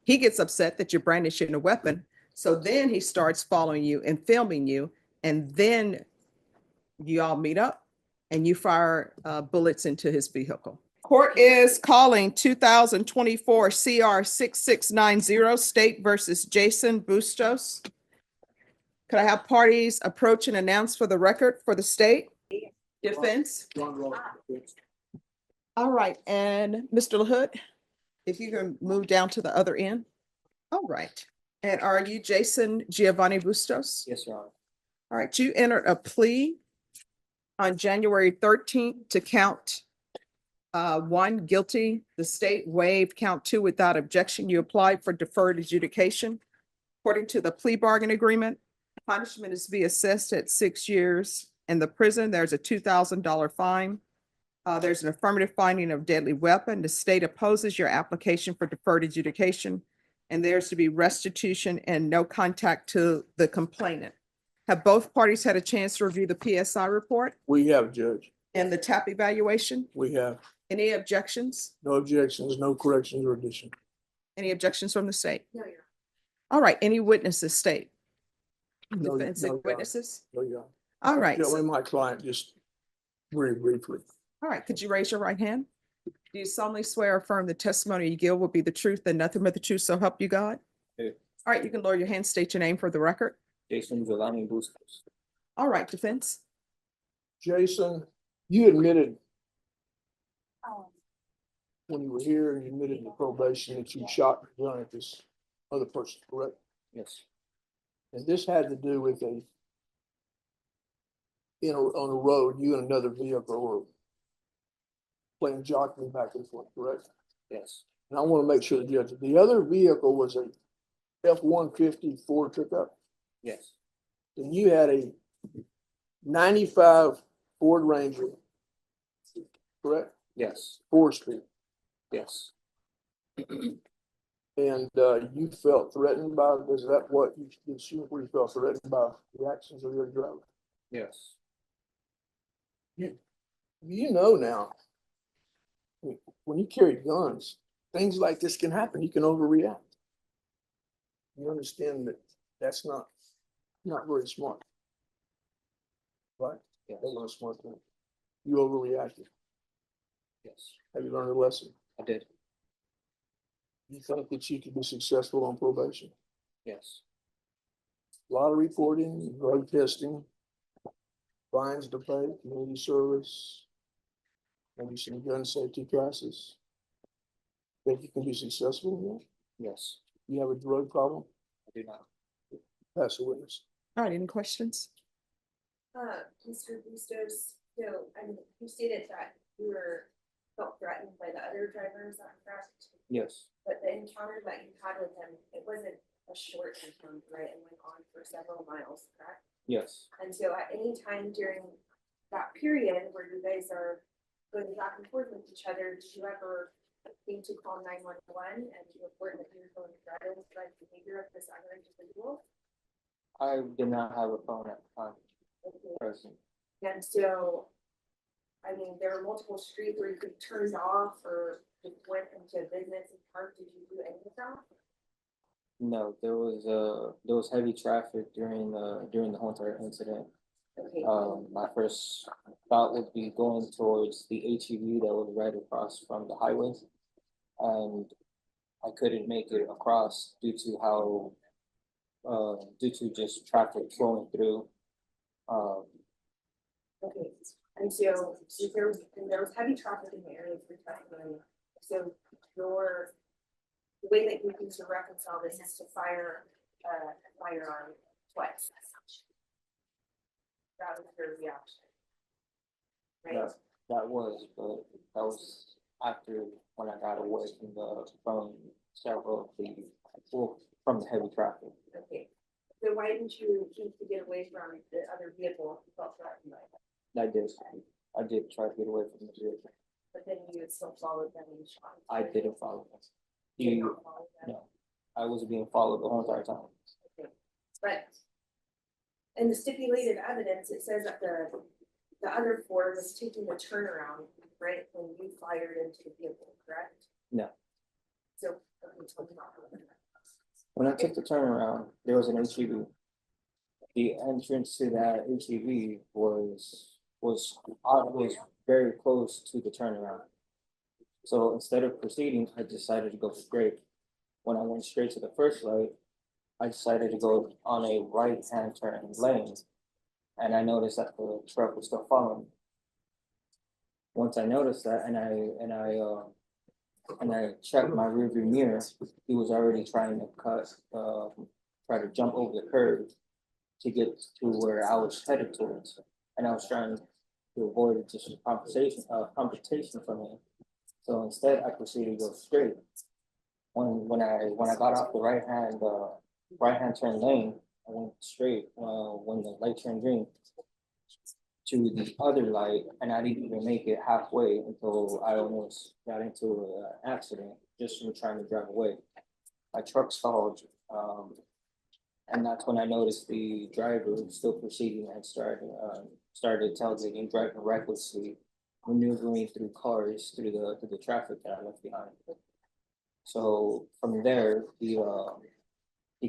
He gets upset that you're brandishing a weapon. So then he starts following you and filming you. And then you all meet up and you fire bullets into his vehicle. Court is calling 2024 CR 6690 State versus Jason Bustos. Could I have parties approach and announce for the record for the state? Defense? All right, and Mr. LaHood, if you can move down to the other end. All right, and are you Jason Giovanni Bustos? Yes, Your Honor. All right, you entered a plea on January 13th to count one guilty. The state waived count two without objection. You applied for deferred adjudication. According to the plea bargain agreement, punishment is to be assessed at 6 years in the prison. There's a $2,000 fine. There's an affirmative finding of deadly weapon. The state opposes your application for deferred adjudication, and there's to be restitution and no contact to the complainant. Have both parties had a chance to review the PSI report We have, Judge. and the TAP evaluation? We have. Any objections? No objections, no corrections or addition. Any objections from the state? No, Your Honor. All right, any witnesses, state? No, Defense no, Your Honor. witnesses? No, Your Honor. All right, Only my client, just very briefly. all right, could you raise your right hand? Do you solemnly swear or affirm the testimony you give will be the truth and nothing but the truth, so help you God? Yeah. All right, you can lower your hand, state your name for the record. Jason Giovanni Bustos. All right, defense. Jason, you admitted when you were here, you admitted to probation that you shot your gun at this other person, correct? Yes. And this had to do with on a road, you and another vehicle were playing jockey back and forth, correct? Yes. And I want to make sure that the other vehicle was a F-150 Ford pickup. Yes. And you had a 95 Ford Ranger, correct? Yes. 4-speed. Yes. And you felt threatened by, is that what you felt threatened by the actions of your driver? Yes. You know now, when you carry guns, things like this can happen. You can overreact. You understand that that's not very smart. Right? Yes. That's not a smart thing. You overreacted. Yes. Have you learned a lesson? I did. You think that you could be successful on probation? Yes. A lot of reporting, drug testing, fines to pay, community service, maybe some gun safety classes. Think you can be successful in that? Yes. You have a drug problem? I do not. Pass a witness. All right, any questions? Mr. Bustos, so, you stated that you felt threatened by the other drivers on correct? Yes. But the encounter that you had with them, it wasn't a short encounter, right? It went on for several miles, correct? Yes. And so at any time during that period where you guys are going back and forth with each other, did you ever think to call 911 and report that you were going to threaten the behavior of this other individual? I did not have a phone at the time. Okay. Present. And so, I mean, there were multiple streets where you could turn off or just went into business and park. Did you do any of that? No, there was heavy traffic during the whole entire incident. Okay. My first thought would be going towards the HEV that was right across from the highway, and I couldn't make it across due to just traffic flowing through. Okay. And so there was heavy traffic in the area of your testimony. So the way that you need to reconcile this is to fire a firearm twice. That was your reaction. Right? That was after when I got away from the heavy traffic. Okay. So why didn't you choose to get away from the other vehicle if you felt threatened by that? I did try to get away from the vehicle. But then you still followed them and shot. I didn't follow them. You did not follow them? No, I was being followed the whole entire time. Okay. But in the stipulated evidence, it says that the other Ford was taking the turnaround, right, when you fired into the vehicle, correct? No. So, okay, tell me about that. When I took the turnaround, there was an HEV. The entrance to that HEV was very close to the turnaround. So instead of proceeding, I decided to go straight. When I went straight to the first light, I decided to go on a right-hand turn lane. And I noticed that the truck was still following me. Once I noticed that and I checked my rearview mirror, he was already trying to try to jump over the curb to get to where I was headed towards. And I was trying to avoid just a confrontation from him. So instead, I proceeded to go straight. When I got off the right hand turn lane, I went straight when the light turned green to the other light, and I didn't even make it halfway until I almost got into an accident just from trying to drive away. My truck stalled, and that's when I noticed the driver was still proceeding and started tailgating, driving recklessly, maneuvering through cars through the traffic that I left behind. So from there, he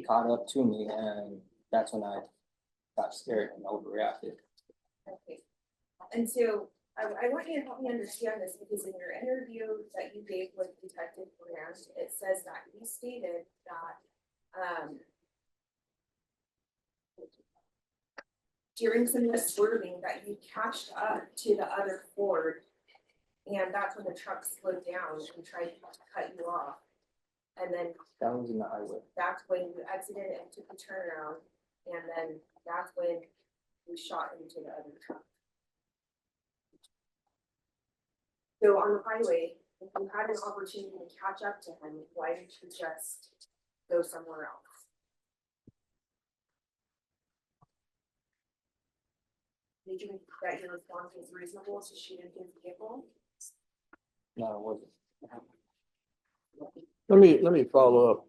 caught up to me, and that's when I got scared and overreacted. Okay. And so I want you to help me understand this, because in your interview that you gave with Detective Grant, it says that he stated that during some of the swerving that you catched up to the other Ford, and that's when the truck slowed down and tried to cut you off. And then That was in the highway. that's when you exited and took a turnaround, and then that's when you shot into the other truck. So on the highway, if you had an opportunity to catch up to him, why didn't you just go somewhere else? Did you think that your response was reasonable to shoot into his vehicle? No, it wasn't. Let me follow up.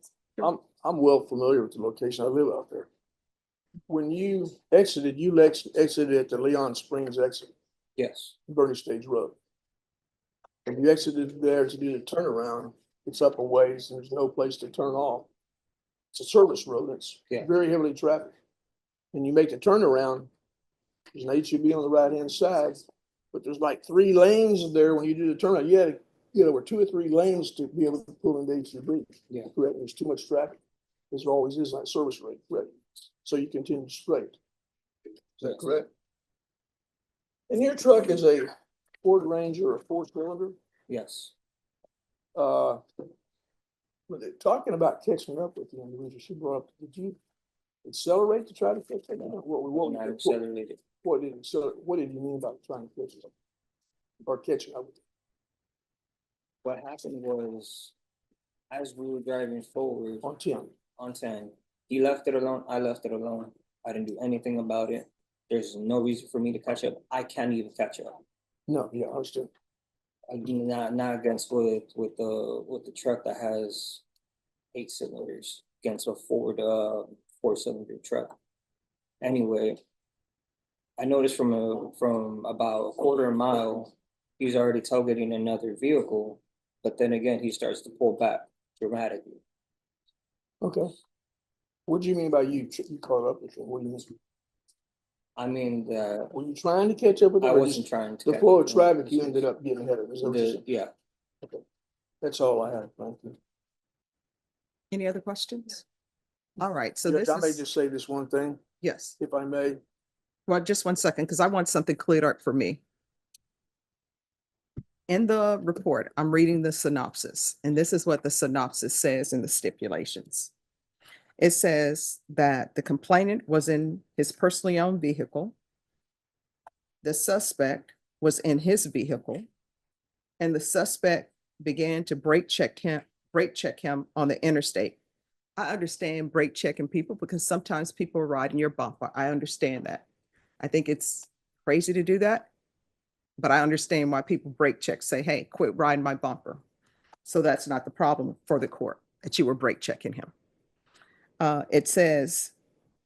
I'm well familiar with the location. I live out there. When you exited at the Leon Springs exit, Yes, Bernie Stage Road. When you exited there to do the turnaround, it's up a ways and there's no place to turn off. It's a service road. It's Yeah. very heavily trafficked. And you make the turnaround, there's an HEB on the right-hand side, but there's like 3 lanes there when you do the turnaround. You had to get over 2 or 3 lanes to be able to pull into HEB. Yeah. Correct. There's too much traffic. There always is like service rate, correct? So you continue straight. Is that correct? And your truck is a Ford Ranger, a 4-cylinder. yes. When they're talking about catching up with the individual she brought up, did you accelerate to try to catch up? When I accelerated. What did you mean by trying to catch up? Or catching up with it? What happened was, as we were driving forward On 10? on 10, he left it alone, I left it alone. I didn't do anything about it. There's no reason for me to catch up. I can't even catch up. No, yeah, I understand. Not against with the truck that has 8 cylinders against a Ford 4-cylinder truck. Anyway, I noticed from about a quarter of a mile, he was already tailgating another vehicle, but then again he starts to pull back dramatically. Okay. What do you mean by you caught up with him? What do you mean? I mean that Were you trying to catch up with him? I or wasn't just trying to the catch flow up of traffic, you ended up getting ahead of it. Is that what you're saying? yeah. That's all I have. Thank you. Any other questions? All right, so Judge, this I may is, just say this one thing, yes, if I may. well, just one second, because I want something cleared up for me. In the report, I'm reading the synopsis, and this is what the synopsis says in the stipulations. It says that the complainant was in his personally owned vehicle. The suspect was in his vehicle, and the suspect began to brake check him on the interstate. I understand brake checking people because sometimes people are riding your bumper. I understand that. I think it's crazy to do that, but I understand why people brake check, say, hey, quit riding my bumper. So that's not the problem for the court, that you were brake checking him. It says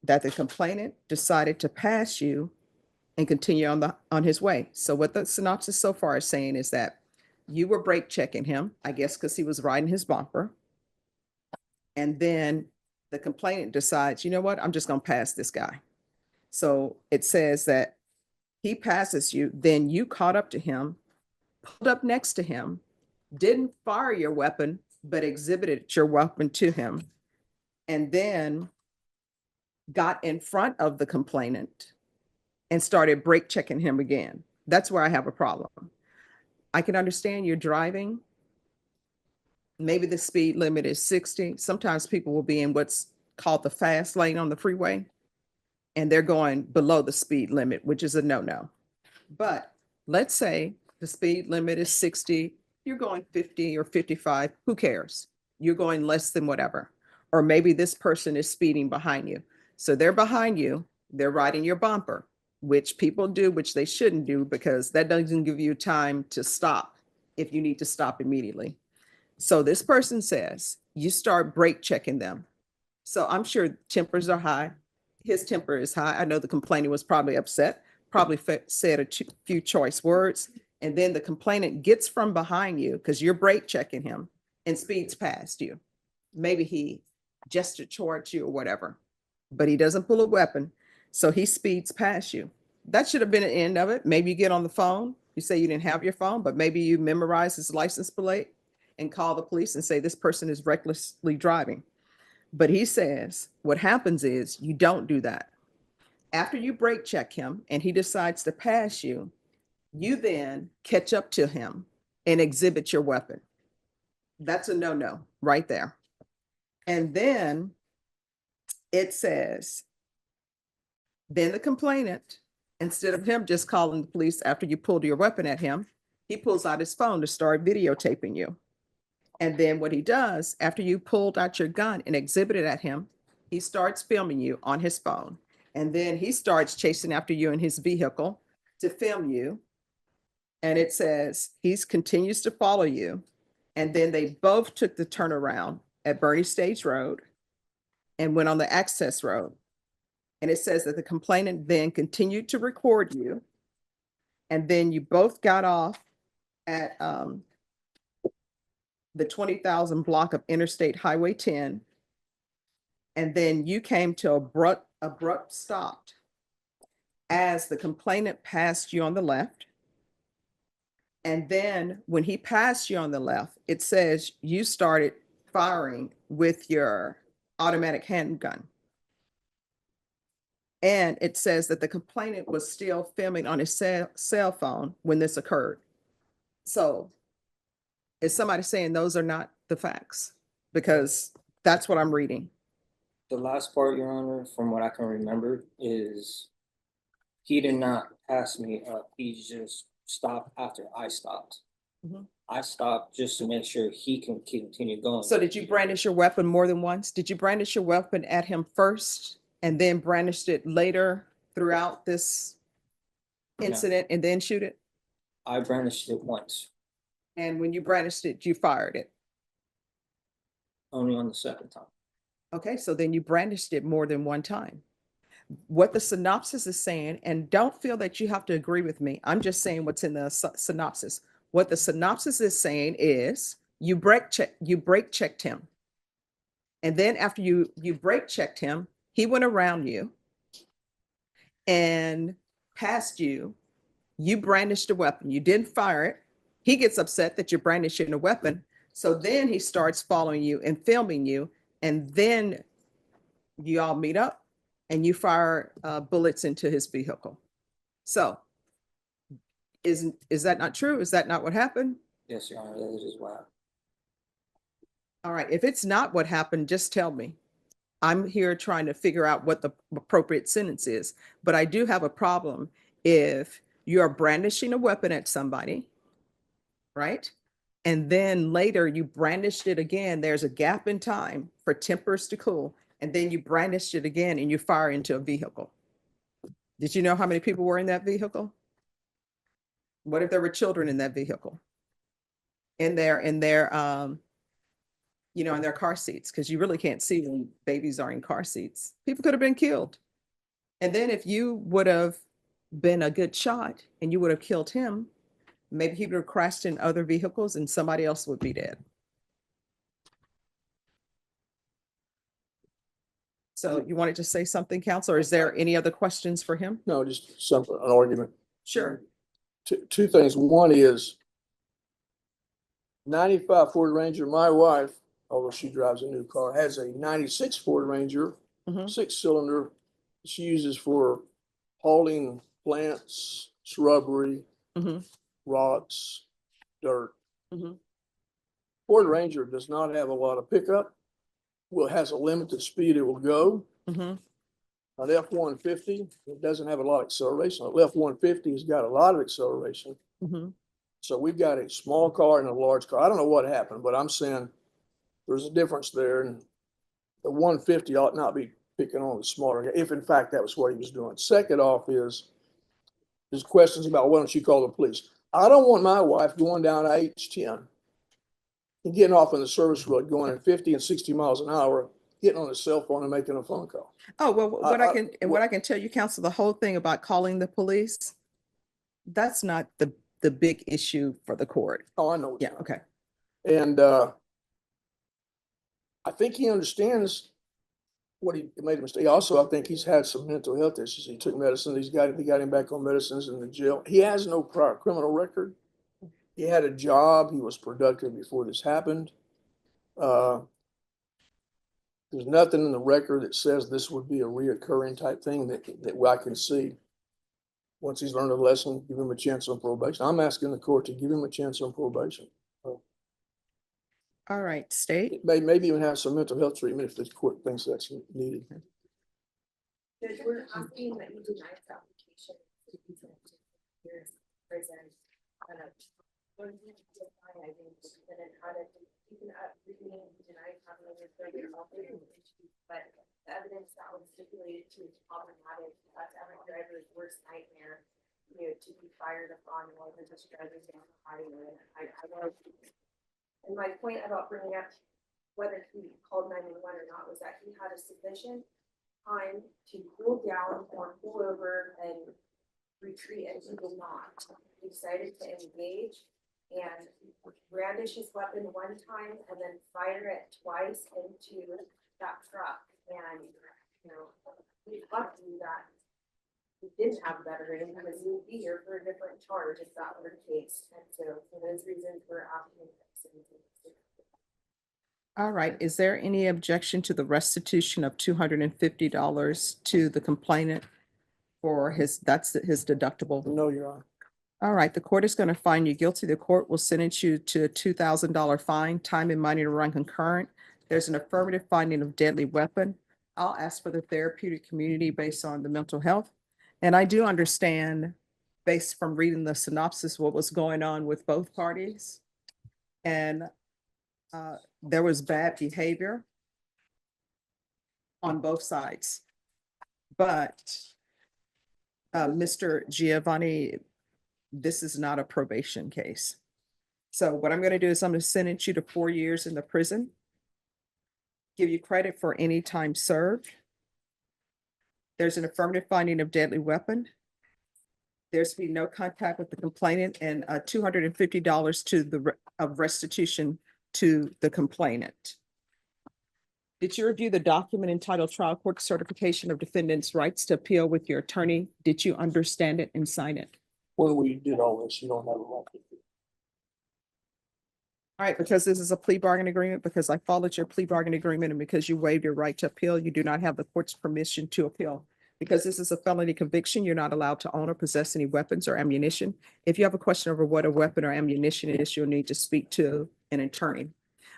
that the complainant decided to pass you and continue on his way. So what the synopsis so far is saying is that you were brake checking him, I guess, because he was riding his bumper. And then the complainant decides, you know what, I'm just gonna pass this guy. So it says that he passes you, then you caught up to him, pulled up next to him, didn't fire your weapon, but exhibited your weapon to him, and then got in front of the complainant and started brake checking him again. That's where I have a problem. I can understand you're driving. Maybe the speed limit is 60. Sometimes people will be in what's called the fast lane on the freeway, and they're going below the speed limit, which is a no-no. But let's say the speed limit is 60, you're going 50 or 55, who cares? You're going less than whatever. Or maybe this person is speeding behind you. So they're behind you, they're riding your bumper, which people do, which they shouldn't do, because that doesn't give you time to stop if you need to stop immediately. So this person says, you start brake checking them. So I'm sure tempers are high. His temper is high. I know the complainant was probably upset, probably said a few choice words. And then the complainant gets from behind you because you're brake checking him and speeds past you. Maybe he gestured towards you or whatever, but he doesn't pull a weapon. So he speeds past you. That should have been the end of it. Maybe you get on the phone. You say you didn't have your phone, but maybe you memorize his license plate and call the police and say this person is recklessly driving. But he says what happens is you don't do that. After you brake check him and he decides to pass you, you then catch up to him and exhibit your weapon. That's a no-no right there. And then it says, then the complainant, instead of him just calling the police after you pulled your weapon at him, he pulls out his phone to start videotaping you. And then what he does, after you pulled out your gun and exhibited at him, he starts filming you on his phone. And then he starts chasing after you in his vehicle to film you. And it says he continues to follow you. And then they both took the turnaround at Bernie Stage Road and went on the access road. And it says that the complainant then continued to record you. And then you both got off at the 20,000 block of Interstate Highway 10. And then you came to abrupt stop as the complainant passed you on the left. And then when he passed you on the left, it says you started firing with your automatic handgun. And it says that the complainant was still filming on his cell phone when this occurred. So is somebody saying those are not the facts? Because that's what I'm reading. The last part, Your Honor, from what I can remember, is he did not pass me up. He just stopped after I stopped. Mhm. I stopped just to make sure he can continue going. So did you brandish your weapon more than once? Did you brandish your weapon at him first and then brandished it later throughout this No. incident and then shoot it? I brandished it once, And when you brandished it, you fired it. only on the second time. Okay, so then you brandished it more than one time. What the synopsis is saying, and don't feel that you have to agree with me. I'm just saying what's in the synopsis. What the synopsis is saying is you brake checked him. And then after you brake checked him, he went around you and passed you. You brandished a weapon. You didn't fire it. He gets upset that you're brandishing a weapon. So then he starts following you and filming you. And then you all meet up and you fire bullets into his vehicle. So is that not true? Is that not what happened? Yes, Your Honor, that is what happened. All right. If it's not what happened, just tell me. I'm here trying to figure out what the appropriate sentence is. But I do have a problem if you're brandishing a weapon at somebody, right? And then later you brandished it again. There's a gap in time for tempers to cool. And then you brandished it again and you fire into a vehicle. Did you know how many people were in that vehicle? What if there were children in that vehicle? In their in their car seats, because you really can't see when babies are in car seats. People could have been killed. And then if you would have been a good shot and you would have killed him, maybe he would have crashed in other vehicles and somebody else would be dead. So you wanted to say something, counsel, or is there any other questions for him? No, just something, an argument. Sure. Two things. One is 95 Ford Ranger, my wife, although she drives a new car, has a 96 Ford Ranger, Mhm. 6-cylinder. She uses for hauling plants, shrubbery, Mhm. rocks, dirt. Mhm. Ford Ranger does not have a lot of pickup. Well, it has a limited speed it will go. Mhm. An F-150, it doesn't have a lot of acceleration. An F-150 has got a lot of acceleration. Mhm. So we've got a small car and a large car. I don't know what happened, but I'm saying there's a difference there, and the 150 ought not be picking on the smaller guy, if in fact that was what he was doing. Second off is there's questions about why don't you call the police? I don't want my wife going down H10 and getting off on the service road going at 50 and 60 miles an hour, getting on a cell phone and making a phone call. Oh, well, I- what I can tell you, counsel, the whole thing about calling the police, that's not the big issue for the court. Oh, I know. it's Yeah, not. okay. And I think he understands what he made a mistake. Also, I think he's had some mental health issues. He took medicine. They got him back on medicines in the jail. He has no prior criminal record. He had a job. He was productive before this happened. Uh, there's nothing in the record that says this would be a reoccurring type thing that I can see. Once he's learned a lesson, give him a chance on probation. I'm asking the court to give him a chance on probation. All right, state. Maybe even have some mental health treatment if the court thinks that's needed. Judge, we're asking that you deny this application. Years prison, kind of. When you define, I think, and then how to, even reading, deny having your further health issues, but the evidence that was stipulated to is problematic. That's every driver's worst nightmare, to be fired upon while they're just driving down the highway. I love. And my point about bringing up whether he called 911 or not was that he had a sufficient time to cool down or pull over and retreat, and he did not. He decided to engage and brandish his weapon one time and then fire it twice into that truck. And, he's lucky that he didn't have veteran because he would be here for a different charge if that were the case. And so for those reasons, we're asking. All right, is there any objection to the restitution of $250 to the complainant for that's his deductible? No, Your Honor. All right, the court is going to find you guilty. The court will sentence you to a $2,000 fine, time and money to run concurrent. There's an affirmative finding of deadly weapon. I'll ask for the therapeutic community based on the mental health. And I do understand, based from reading the synopsis, what was going on with both parties. And there was bad behavior on both sides. But Mr. Giovanni, this is not a probation case. So what I'm going to do is I'm going to sentence you to 4 years in the prison, give you credit for any time served. There's an affirmative finding of deadly weapon. There's to be no contact with the complainant, and $250 to of restitution to the complainant. Did you review the document entitled Trial Court Certification of Defendant's Rights to Appeal with your attorney? Did you understand it and sign it? When we did all this, you don't have a right to. All right, because this is a plea bargain agreement, because I followed your plea bargain agreement, and because you waived your right to appeal, you do not have the court's permission to appeal. Because this is a felony conviction, you're not allowed to own or possess any weapons or ammunition. If you have a question over what a weapon or ammunition is, you'll need to speak to an attorney.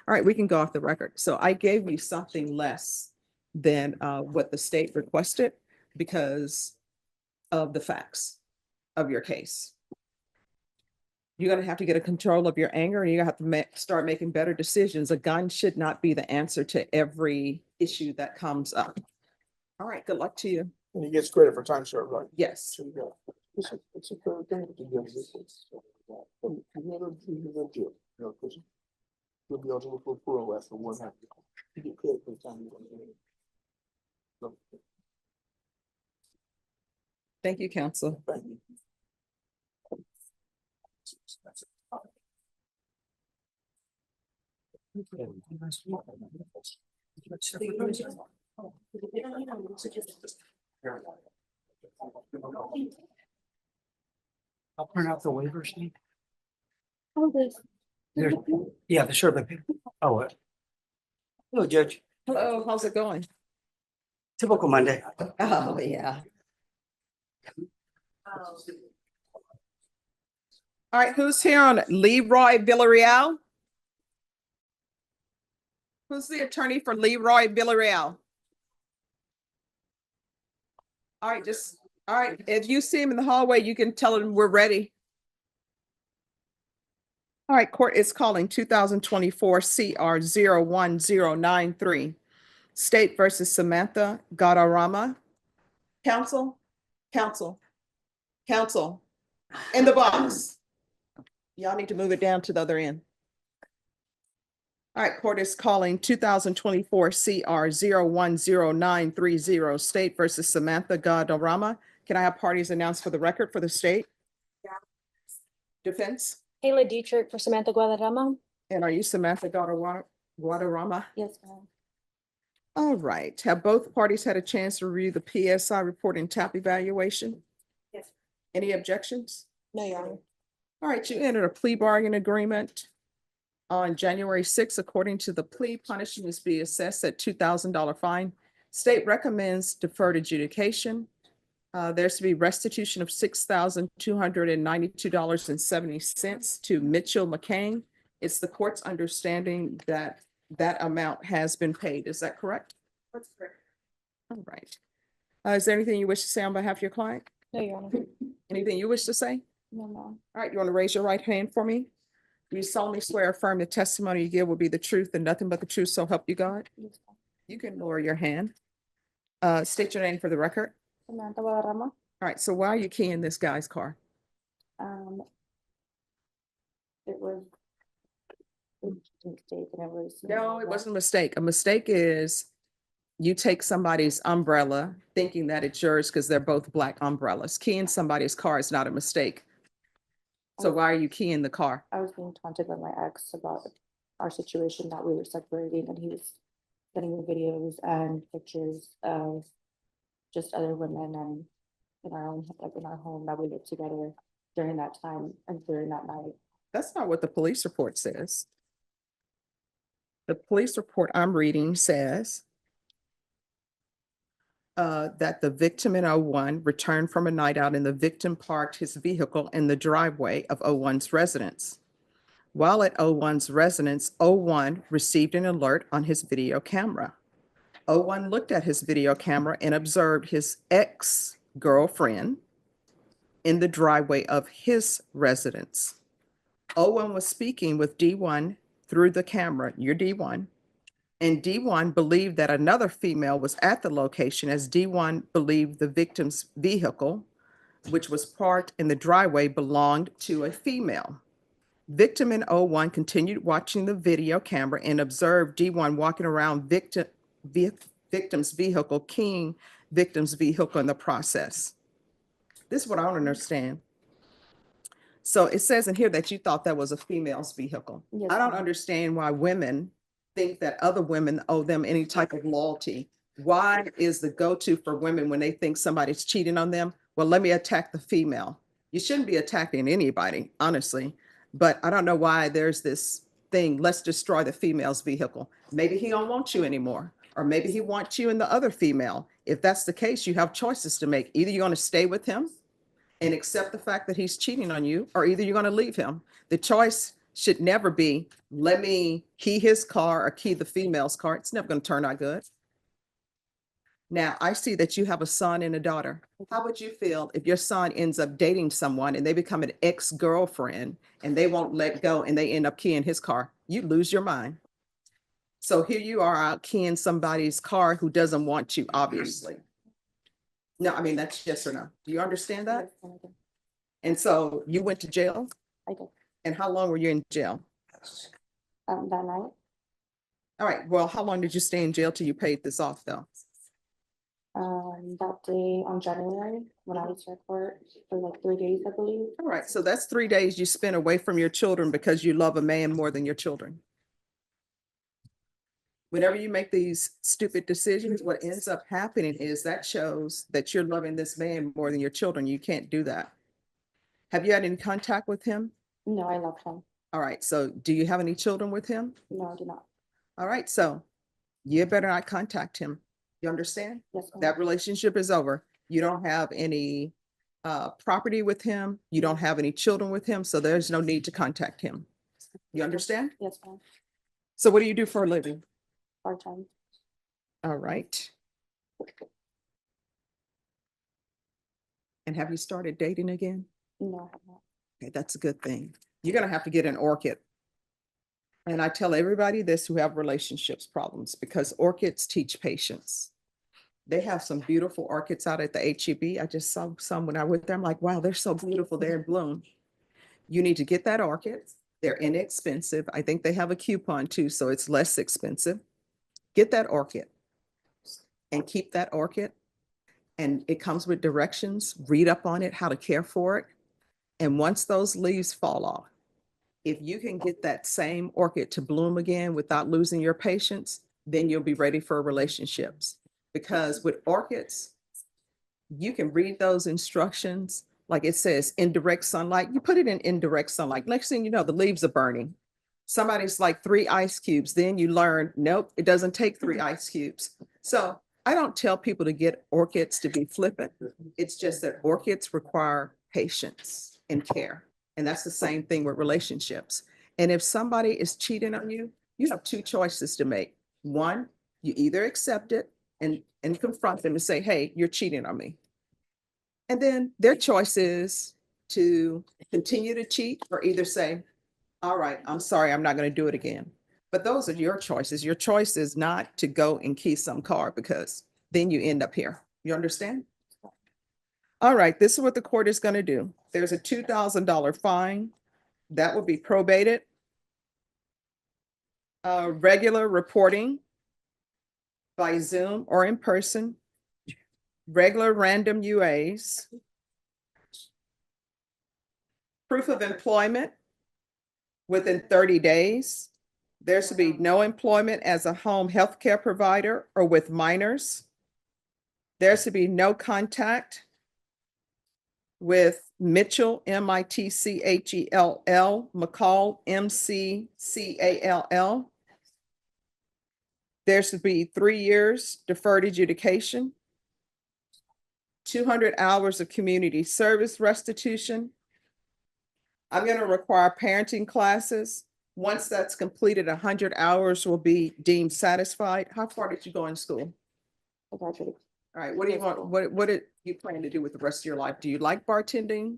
All right, we can go off the record. So I gave you something less than what the state requested because of the facts of your case. You're going to have to get a control of your anger, and you're going to have to start making better decisions. A gun should not be the answer to every issue that comes up. All right, good luck to you. And he gets credit for time served, right? Yes. So you go. It's a fair thing to give this. You never do it. Prison. You'll be eligible for parole after 1.5 years. You get credit for the time you're going to do it. Thank you, counsel. Thank you. I'll print out the waiver sheet. Oh, this. There, yeah, sure, the, oh, hello, Judge. Hello, how's it going? Typical Monday. Oh, yeah. All right, who's here on Leroy Villarreal? Who's the attorney for Leroy Villarreal? All right, all right, if you see him in the hallway, you can tell him we're ready. All right, court is calling 2024 CR 01093, State versus Samantha Gadarama. Counsel, counsel, in the box. Y'all need to move it down to the other end. All right, court is calling 2024 CR 01093, State versus Samantha Gadarama. Can I have parties announced for the record for the state? Yeah. Defense? Kayla Dietrich for Samantha Guadarrama. And are you Samantha Gadarama? Yes, ma'am. All right. Have both parties had a chance to review the PSI report and TAP evaluation? Yes. Any objections? No, Your Honor. All right, you entered a plea bargain agreement on January 6th. According to the plea, punishment is be assessed at $2,000 fine. State recommends deferred adjudication. There's to be restitution of $6,292.70 to Mitchell McCain. It's the court's understanding that that amount has been paid. Is that correct? That's correct. All right. Is there anything you wish to say on behalf of your client? No, Your Honor. Anything you wish to say? No, ma'am. All right, you want to raise your right hand for me? Do you solemnly swear or affirm the testimony you give will be the truth and nothing but the truth, so help you God? Yes, ma'am. You can lower your hand. State your name for the record. Samantha Guadarrama. All right, so why are you keying this guy's car? It was a mistake and it was. No, it wasn't a mistake. A mistake is you take somebody's umbrella thinking that it's yours because they're both black umbrellas. Keying somebody's car is not a mistake. So why are you keying the car? I was being taunted by my ex about our situation, that we were separating, and he was sending me videos and pictures of just other women and in our own, like in our home that we lived together during that time and during that night. That's not what the police report says. The police report I'm reading says that the victim in 01 returned from a night out and the victim parked his vehicle in the driveway of 01's residence. While at 01's residence, 01 received an alert on his video camera. 01 looked at his video camera and observed his ex-girlfriend in the driveway of his residence. 01 was speaking with D1 through the camera, your D1, and D1 believed that another female was at the location as D1 believed the victim's vehicle, which was parked in the driveway, belonged to a female. Victim in 01 continued watching the video camera and observed D1 walking around victim's vehicle, keying victim's vehicle in the process. This is what I don't understand. So it says in here that you thought that was a female's vehicle. Yes, I don't ma'am. understand why women think that other women owe them any type of loyalty. Why is the go-to for women when they think somebody's cheating on them? Well, let me attack the female. You shouldn't be attacking anybody, honestly. But I don't know why there's this thing, let's destroy the female's vehicle. Maybe he don't want you anymore, or maybe he wants you and the other female. If that's the case, you have choices to make. Either you're going to stay with him and accept the fact that he's cheating on you, or either you're going to leave him. The choice should never be, let me key his car or key the female's car. It's never going to turn out good. Now, I see that you have a son and a daughter. How would you feel if your son ends up dating someone and they become an ex-girlfriend and they won't let go and they end up keying his car? You lose your mind. So here you are out keying somebody's car who doesn't want you, obviously. No, I mean, that's yes or no. Do you understand that? Yes, and I did. And so you went to jail? I did. And how long were you in jail? That night, All right, well, how long did you stay in jail till you paid this off though? that day on January, when I was at court for like 3 days, I believe. All right, so that's 3 days you spent away from your children because you love a man more than your children. Whenever you make these stupid decisions, what ends up happening is that shows that you're loving this man more than your children. You can't do that. Have you had any contact with him? No, I love him. All right, so do you have any children with him? No, I do not. All right, so you better not contact him. You understand? Yes, ma'am. That relationship is over. You don't have any property with him. You don't have any children with him, so there's no need to contact him. You understand? Yes, ma'am. So what do you do for a living? Part-time. All right. And have you started dating again? No, I have not. Okay, that's a good thing. You're gonna have to get an orchid. And I tell everybody this who have relationships problems, because orchids teach patience. They have some beautiful orchids out at the HEB. I just saw some when I went there. I'm like, wow, they're so beautiful. They're in bloom. You need to get that orchid. They're inexpensive. I think they have a coupon too, so it's less expensive. Get that orchid and keep that orchid. And it comes with directions. Read up on it, how to care for it. And once those leaves fall off, if you can get that same orchid to bloom again without losing your patience, then you'll be ready for relationships. Because with orchids, you can read those instructions, like it says indirect sunlight, you put it in indirect sunlight. Next thing you know, the leaves are burning. Somebody's like 3 ice cubes, then you learn, nope, it doesn't take 3 ice cubes. So I don't tell people to get orchids to be flippant. It's just that orchids require patience and care. And that's the same thing with relationships. And if somebody is cheating on you, you have 2 choices to make. One, you either accept it and confront them and say, hey, you're cheating on me. And then their choice is to continue to cheat or either say, all right, I'm sorry, I'm not going to do it again. But those are your choices. Your choice is not to go and key some car, because then you end up here. You understand? All right, this is what the court is going to do. There's a $2,000 fine that will be probated. Regular reporting by Zoom or in person. Regular random UAs. Proof of employment within 30 days. There should be no employment as a home health care provider or with minors. There should be no contact with Mitchell, MITCHELL, McCall, MCCALL. There should be 3 years deferred adjudication, 200 hours of community service restitution. I'm going to require parenting classes. Once that's completed, 100 hours will be deemed satisfied. How far did you go in school? I graduated. All right, what do you want, what do you plan to do with the rest of your life? Do you like bartending?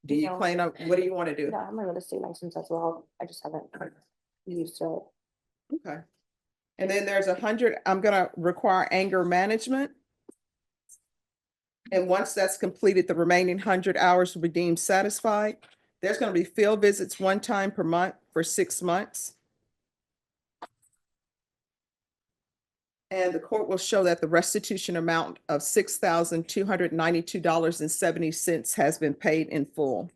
Do you No. plan on, what do you want to do? No, I'm a real estate license as well. I just haven't used it. Okay. And then there's 100, I'm gonna require anger management. And once that's completed, the remaining 100 hours will be deemed satisfied. There's gonna be field visits 1 time per month for 6 months. And the court will show that the restitution amount of $6,292.70 has been paid in full.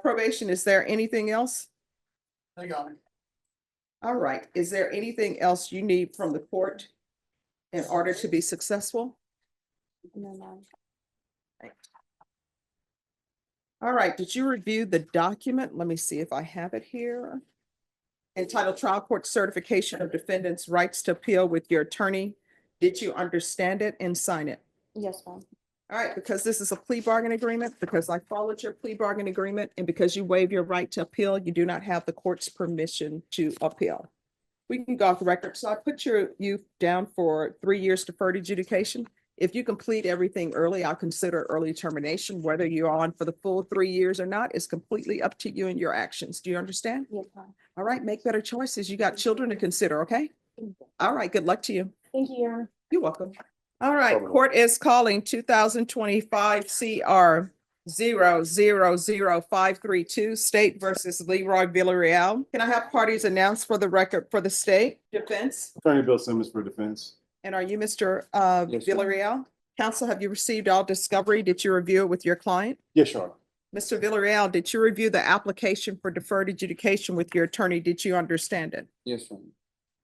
Probation, is there anything else? I got it. All right, is there anything else you need from the court in order to be successful? No, ma'am. All right, did you review the document? Let me see if I have it here. Entitled Trial Court Certification of Defendant's Rights to Appeal with your attorney. Did you understand it and sign it? Yes, ma'am. All right, because this is a plea bargain agreement, because I followed your plea bargain agreement, and because you waive your right to appeal, you do not have the court's permission to appeal. We can go off the record. So I put you down for 3 years deferred adjudication. If you complete everything early, I'll consider early termination. Whether you're on for the full 3 years or not is completely up to you and your actions. Do you understand? Yes, ma'am. All right, make better choices. You got children to consider, okay? All right, good luck to you. Thank you, Your Honor. You're welcome. All right, court is calling 2025 CR 000532, State versus Leroy Villarreal. Can I have parties announced for the record for the state defense? Attorney Bill Simmons for defense. And are you Mr. Yes, ma'am. Villarreal? Counsel, have you received all discovery? Did you review it with your client? Yes, Your Honor. Mr. Villarreal, did you review the application for deferred adjudication with your attorney? Did you understand it? Yes, Your Honor.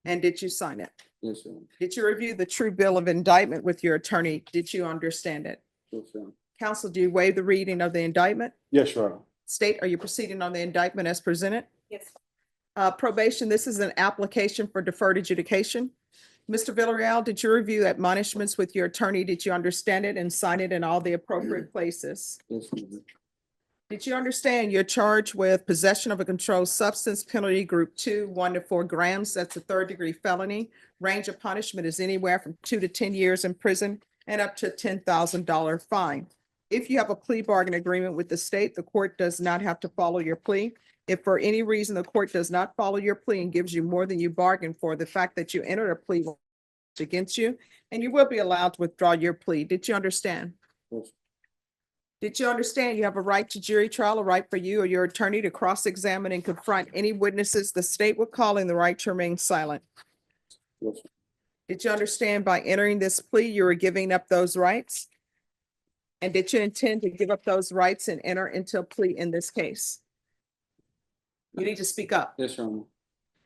And did you sign it? Yes, Your Honor. Did you review the true bill of indictment with your attorney? Did you understand it? Yes, Your Honor. Counsel, do you waive the reading of the indictment? Yes, Your Honor. State, are you proceeding on the indictment as presented? Yes. Probation, this is an application for deferred adjudication. Mr. Villarreal, did you review admonishments with your attorney? Did you understand it and sign it in all the appropriate places? Yes, Your Honor. Did you understand you're charged with possession of a controlled substance, penalty group 2, 1 to 4 grams? That's a third-degree felony. Range of punishment is anywhere from 2 to 10 years in prison and up to a $10,000 fine. If you have a plea bargain agreement with the state, the court does not have to follow your plea. If for any reason the court does not follow your plea and gives you more than you bargained for, the fact that you entered a plea will be against you, and you will be allowed to withdraw your plea. Did you understand? Yes. Did you understand you have a right to jury trial, a right for you or your attorney to cross-examine and confront any witnesses the state would call in the right to remain silent? Yes. Did you understand by entering this plea, you are giving up those rights? And did you intend to give up those rights and enter into a plea in this case? You need to speak up. Yes, Your Honor.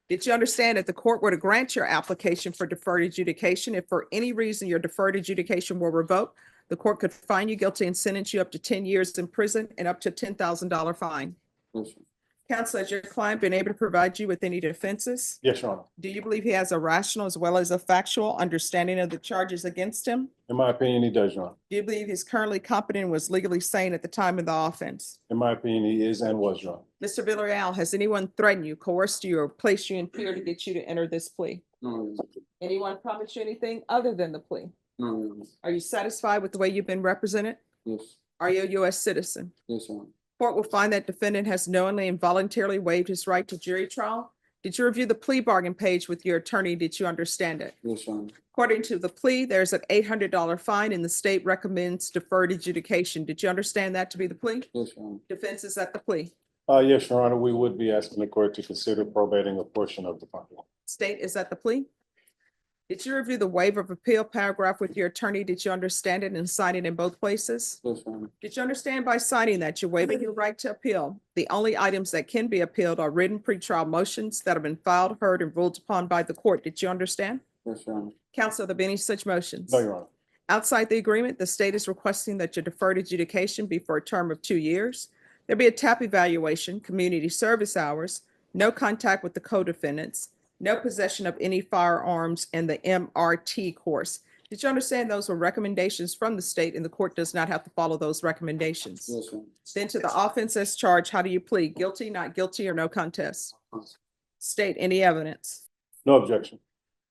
Did you understand if the court were to grant your application for deferred adjudication, if for any reason your deferred adjudication were revoked, the court could find you guilty and sentence you up to 10 years in prison and up to $10,000 fine? Yes, Your Honor. Counsel, has your client been able to provide you with any defenses? Yes, Your Honor. Do you believe he has a rational as well as a factual understanding of the charges against him? In my opinion, he does, Your Honor. Do you believe he's currently competent and was legally sane at the time of the offense? In my opinion, he is and was, Your Honor. Mr. Villarreal, has anyone threatened you, coerced you, or placed you in fear to get you to enter this plea? No, Your Honor. Anyone promised you anything other than the plea? No, Your Honor. Are you satisfied with the way you've been represented? Yes. Are you a U.S. citizen? Yes, Your Honor. Court will find that defendant has knowingly and voluntarily waived his right to jury trial. Did you review the plea bargain page with your attorney? Did you understand it? Yes, Your Honor. According to the plea, there's an $800 fine and the state recommends deferred adjudication. Did you understand that to be the plea? Yes, Your Honor. Defense is at the plea. Yes, Your Honor, we would be asking the court to consider probating a portion of the fine. State is at the plea. Did you review the waiver of appeal paragraph with your attorney? Did you understand it and sign it in both places? Yes, Your Honor. Did you understand by signing that you're waiving your right to appeal? The only items that can be appealed are written pretrial motions that have been filed, heard, and ruled upon by the court. Did you understand? Yes, Your Honor. Counsel, there be any such motions? No, Your Honor. Outside the agreement, the state is requesting that your deferred adjudication be for a term of 2 years. There be a TAP evaluation, community service hours, no contact with the co-defendants, no possession of any firearms, and the MRT course. Did you understand those were recommendations from the state and the court does not have to follow those recommendations? Yes, Your Honor. Then to the offense as charged, how do you plead? Guilty, not guilty, or no contest? State, any evidence? No objection.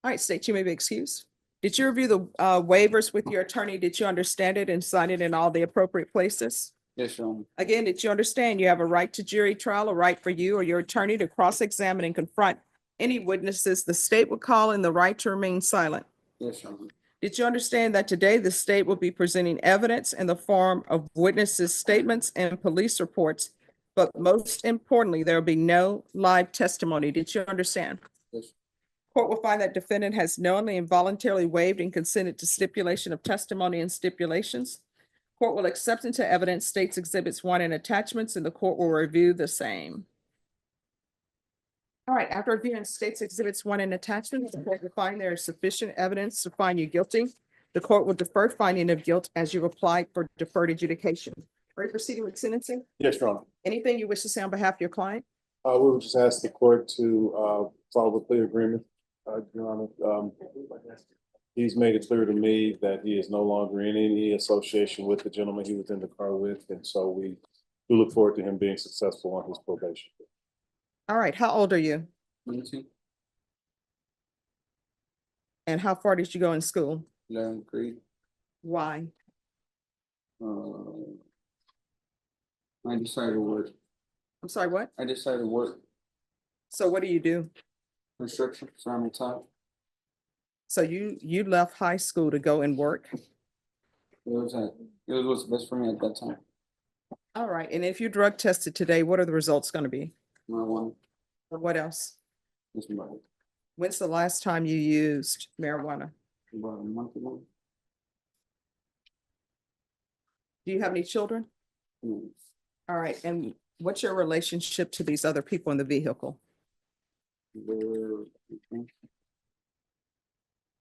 All right, state, you may be excused. Did you review the waivers with your attorney? Did you understand it and sign it in all the appropriate places? Yes, Your Honor. Again, did you understand you have a right to jury trial, a right for you or your attorney to cross-examine and confront any witnesses the state would call in the right to remain silent? Yes, Your Honor. Did you understand that today the state will be presenting evidence in the form of witnesses' statements and police reports? But most importantly, there will be no live testimony. Did you understand? Yes. Court will find that defendant has knowingly and voluntarily waived and consented to stipulation of testimony and stipulations. Court will accept into evidence states exhibits 1 and attachments, and the court will review the same. All right, after reviewing states exhibits 1 and attachments, the court will find there is sufficient evidence to find you guilty. The court will defer finding of guilt as you applied for deferred adjudication. Are you proceeding with sentencing? Yes, Your Honor. Anything you wish to say on behalf of your client? We would just ask the court to follow the plea agreement. Your Honor, he's made it clear to me that he is no longer in any association with the gentleman he was in the car with, and so we do look forward to him being successful on his probation. All right, how old are you? 22, And how far did you go in school? 11th grade. Why? I decided to work. I'm sorry, what? I decided to work So what do you do? construction, so I'm retired. So you left high school to go and work? It was what's best for me at that time. All right, and if you drug tested today, what are the results going to be? Marijuana. Or what else? Just about When's the last time you used marijuana? a month ago. Do you have any children? Mm. All right, and what's your relationship to these other people in the vehicle?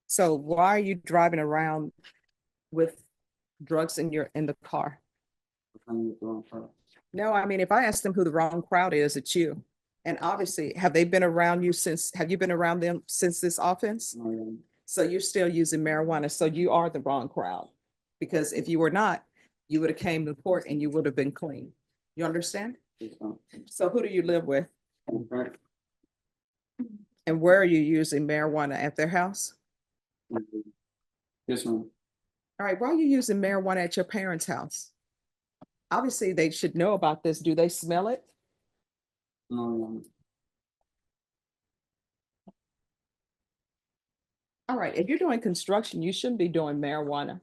So why are you driving around with drugs in the car? No, I mean, if I ask them who the wrong crowd is, it's you. And obviously, have you been around them since this offense? So you're still using marijuana, so you are the wrong crowd. Because if you were not, you would have came to court and you would have been clean. You understand? So who do you live with? And where are you using marijuana, at their house? Yes, ma'am. All right, why are you using marijuana at your parents' house? Obviously, they should know about this. Do they smell it? No, All right, if you're doing construction, you shouldn't be doing marijuana.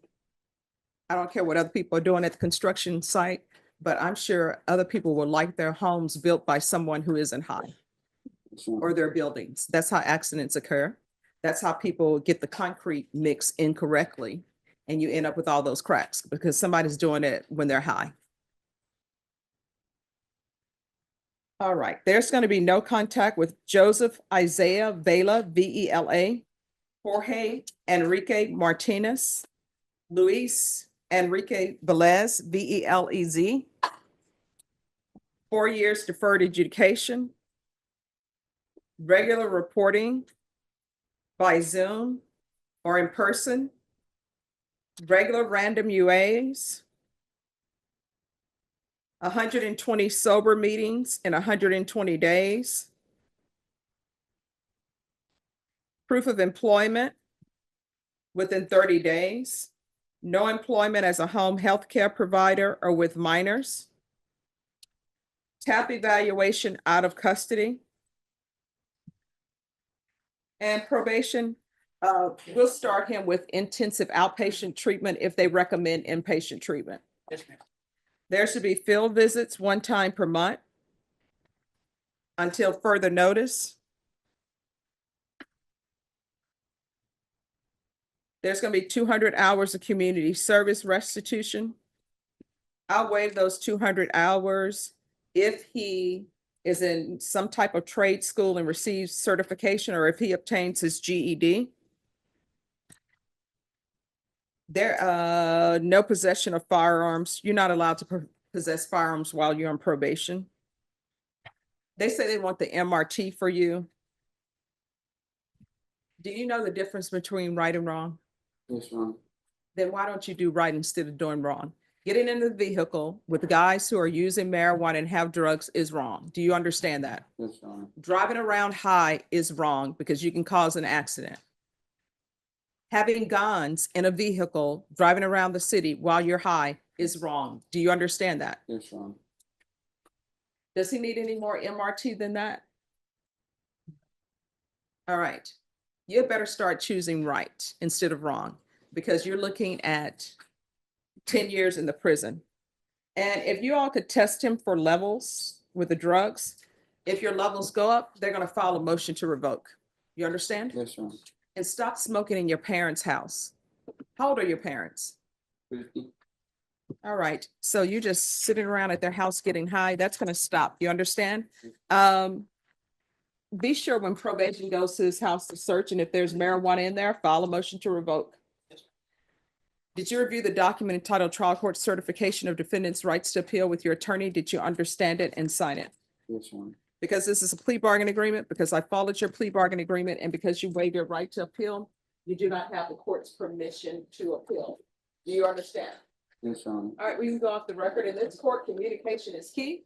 I don't care what other people are doing at the construction site, but I'm sure other people will like their homes built by someone who isn't high, or their buildings. That's how accidents occur. That's how people get the concrete mix incorrectly, and you end up with all those cracks because somebody's doing it when they're high. All right, there's going to be no contact with Joseph Isaiah Vela, Vela, Jorge Enrique Martinez, Luis Enrique Velez, Velez. 4 years deferred adjudication. Regular reporting by Zoom or in person. Regular random UAs. 120 sober meetings in 120 days. Proof of employment within 30 days. No employment as a home health care provider or with minors. TAP evaluation out of custody. And probation, we'll start him with intensive outpatient treatment if they recommend inpatient treatment. Yes, ma'am. There should be field visits 1 time per month until further notice. There's going to be 200 hours of community service restitution. I'll waive those 200 hours if he is in some type of trade school and receives certification, or if he obtains his GED. No possession of firearms. You're not allowed to possess firearms while you're on probation. They say they want the MRT for you. Do you know the difference between right and wrong? yes, ma'am. Then why don't you do right instead of doing wrong? Getting in the vehicle with guys who are using marijuana and have drugs is wrong. Do you understand that? Yes, ma'am. Driving around high is wrong because you can cause an accident. Having guns in a vehicle, driving around the city while you're high is wrong. Do you understand that? Yes, ma'am. Does he need any more MRT than that? All right. You better start choosing right instead of wrong, because you're looking at 10 years in the prison. And if you all could test him for levels with the drugs, if your levels go up, they're going to file a motion to revoke. You understand? Yes, ma'am. And stop smoking in your parents' house. How old are your parents? 50. All right. So you're just sitting around at their house getting high. That's going to stop. You understand? Be sure when probation goes to his house to search, and if there's marijuana in there, file a motion to revoke. Did you review the document entitled Trial Court Certification of Defendant's Rights to Appeal with your attorney? Did you understand it and sign it? Yes, ma'am. Because this is a plea bargain agreement, because I followed your plea bargain agreement, and because you waived your right to appeal, you do not have the court's permission to appeal. Do you understand? Yes, ma'am. All right, we can go off the record. In this court, communication is key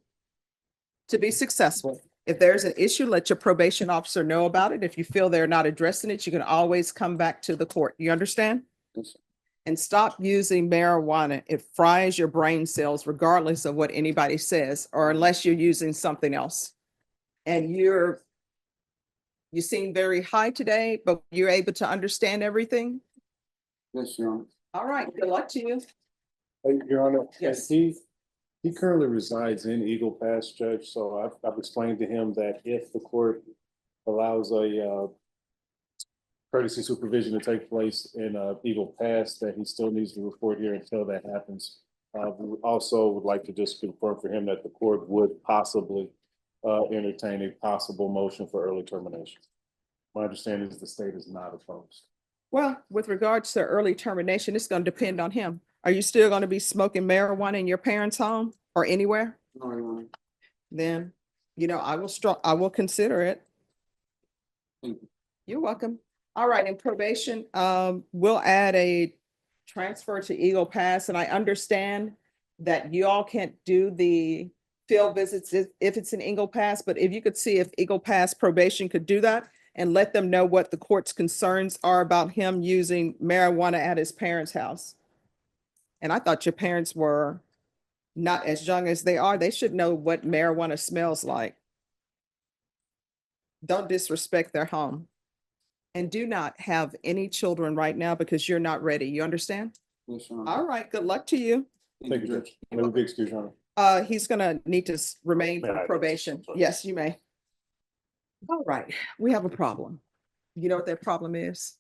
to be successful. If there's an issue, let your probation officer know about it. If you feel they're not addressing it, you can always come back to the court. You understand? Yes, sir. And stop using marijuana. It fries your brain cells regardless of what anybody says, or unless you're using something else. And you seem very high today, but you're able to understand everything. Yes, ma'am. All right, good luck to you. Hey, Your Honor. Yes. He currently resides in Eagle Pass, Judge, so I've explained to him that if the court allows a courtesy supervision to take place in Eagle Pass, that he still needs to report here until that happens. We also would like to just confirm for him that the court would possibly entertain a possible motion for early termination. My understanding is the state is not opposed. Well, with regards to early termination, it's gonna depend on him. Are you still gonna be smoking marijuana in your parents' home or anywhere? No, Your Honor. Then, I will consider it. Thank you. You're welcome. All right, in probation, we'll add a transfer to Eagle Pass, and I understand that you all can't do the field visits if it's in Eagle Pass, but if you could see if Eagle Pass probation could do that and let them know what the court's concerns are about him using marijuana at his parents' house. And I thought your parents were not as young as they are. They should know what marijuana smells like. Don't disrespect their home. And do not have any children right now because you're not ready. You understand? Yes, Your Honor. All right, good luck to you. Thank you, Judge. May we be excused, Your Honor? He's gonna need to remain May for I- probation. sorry. Yes, you may. All right, we have a problem. You know what that problem is?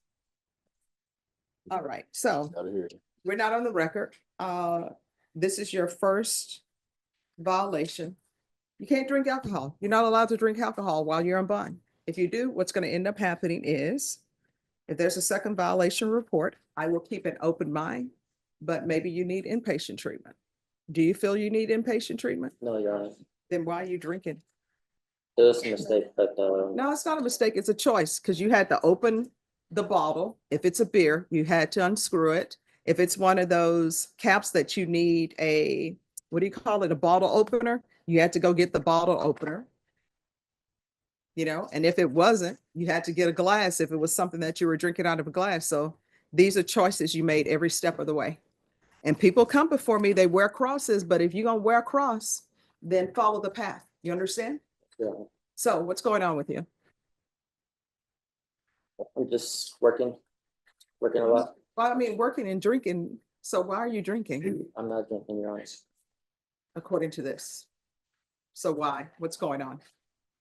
All right, so Out of here. we're not on the record. This is your first violation. You can't drink alcohol. You're not allowed to drink alcohol while you're on bond. If you do, what's gonna end up happening is if there's a second violation report, I will keep an open mind, but maybe you need inpatient treatment. Do you feel you need inpatient treatment? No, Your Honor. Then why are you drinking? It was a mistake, but No, it's not a mistake. It's a choice because you had to open the bottle. If it's a beer, you had to unscrew it. If it's one of those caps that you need a, what do you call it? A bottle opener, you had to go get the bottle opener. And if it wasn't, you had to get a glass if it was something that you were drinking out of a glass. So these are choices you made every step of the way. And people come before me, they wear crosses, but if you're gonna wear a cross, then follow the path. You understand? yeah, So what's going on with you? I'm just working a lot. Well, I mean, working and drinking. So why are you drinking I'm not drinking, Your Honor. according to this? So why? What's going on?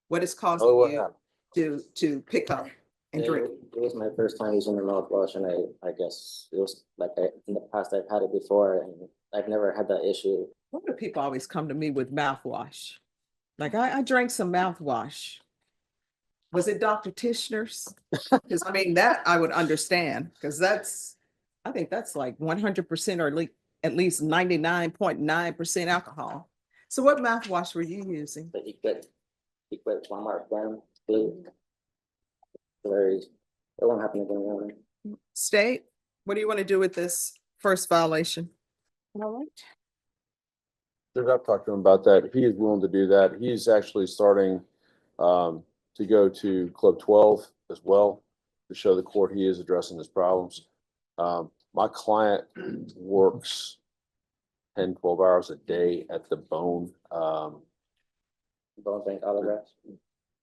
What is causing Oh, what you happened? to pick up and drink? It was my first time using the mouthwash, and I guess it was like in the past I've had it before, and I've never had that issue. Why do people always come to me with mouthwash? Like I drank some mouthwash. Was it Dr. Tishner's? Because I mean, that I would understand, because I think that's like 100% or at least 99.9% alcohol. So what mouthwash were you using? But he quit Walmart brand blue. It won't happen again, Your Honor. State, what do you want to do with this first violation? All right. Judge, I've talked to him about that. He is willing to do that. He's actually starting to go to Club 12 as well to show the court he is addressing his problems. My client works 10, 12 hours a day at the Bone. Don't drink autographs.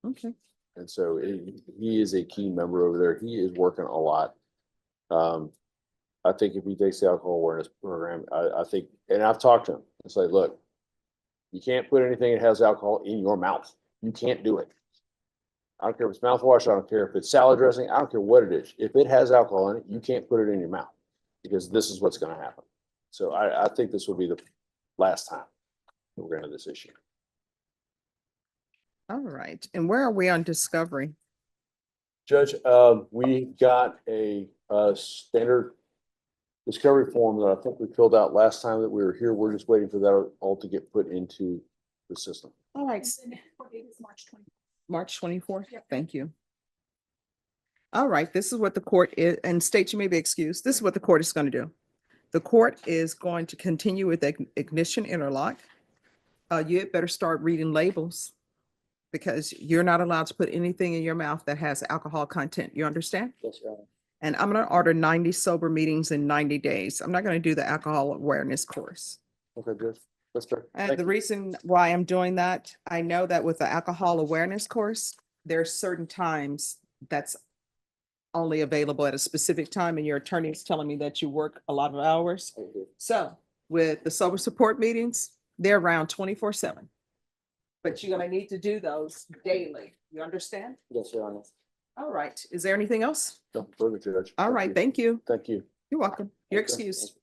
Okay. And so he is a key member over there. He is working a lot. I think if he takes the alcohol awareness program, I think, and I've talked to him, it's like, look, you can't put anything that has alcohol in your mouth. You can't do it. I don't care if it's mouthwash. I don't care if it's salad dressing. I don't care what it is. If it has alcohol in it, you can't put it in your mouth because this is what's going to happen. So I think this will be the last time we're going to this issue. All right. And where are we on discovery? Judge, we got a standard discovery form that I think we filled out last time that we were here. We're just waiting for that all to get put into the system. All right. March 24th. Thank you. All right, this is what the court is, and state you may be excused. This is what the court is going to do. The court is going to continue with ignition interlock. You had better start reading labels because you're not allowed to put anything in your mouth that has alcohol content. You understand? Yes, Your Honor. And I'm going to order 90 sober meetings in 90 days. I'm not going to do the alcohol awareness course. Okay, Judge. That's fair. And Thank the you. reason why I'm doing that, I know that with the alcohol awareness course, there are certain times that's only available at a specific time, and your attorney is telling me that you work a lot of hours. I do. So with the sober support meetings, they're around 24/7. But you're gonna need to do those daily. You understand? Yes, Your Honor. All right. Is there anything else? No, further, Judge. All right. Thank you. Thank you. You're welcome. You're Thank you. excused.